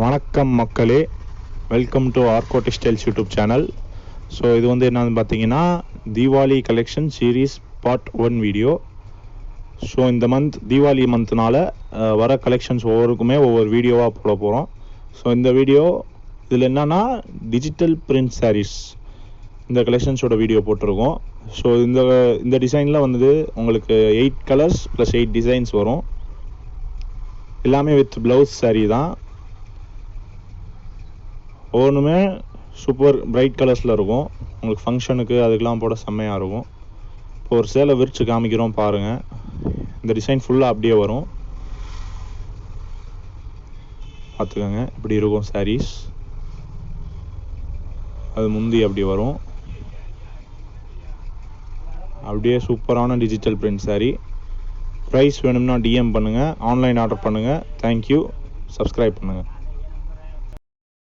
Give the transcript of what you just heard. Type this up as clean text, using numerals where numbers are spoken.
வணக்கம் மக்களே, welcome to Argo textiles YouTube channel. So இது வந்து என்னன்னு பார்த்தீங்கன்னா Deepavali collection series part 1 video. So இந்த தீபாவளி மந்த்னால வர கலெக்ஷன்ஸ் ஒவ்வொருக்குமே ஒவ்வொரு வீடியோவாக போட போகிறோம். ஸோ இந்த வீடியோ இதில் என்னென்னா டிஜிட்டல் பிரிண்ட் சாரீஸ் இந்த கலெக்ஷன்ஸோட வீடியோ போட்டிருக்கோம். ஸோ இந்த டிசைனில் வந்து உங்களுக்கு 8 கலர்ஸ் ப்ளஸ் 8 டிசைன்ஸ் வரும். எல்லாமே வித் ப்ளவுஸ் சாரீ தான். ஒவ்வொன்றுமே சூப்பர் பிரைட் கலர்ஸில் இருக்கும். உங்களுக்கு ஃபங்க்ஷனுக்கு அதுக்கெலாம் போட செம்மையாக இருக்கும். இப்போ ஒரு சேலை விரித்து காமிக்கிறோம் பாருங்கள். இந்த டிசைன் ஃபுல்லாக அப்படியே வரும், பார்த்துக்கோங்க. இப்படி இருக்கும் சாரீஸ். அது முந்தி அப்படி வரும். அப்படியே சூப்பரான டிஜிட்டல் பிரிண்ட் சாரீ. ப்ரைஸ் வேணும்னா டிஎம் பண்ணுங்கள், ஆன்லைன் ஆர்டர் பண்ணுங்கள். தேங்க்யூ. சப்ஸ்கிரைப் பண்ணுங்கள்.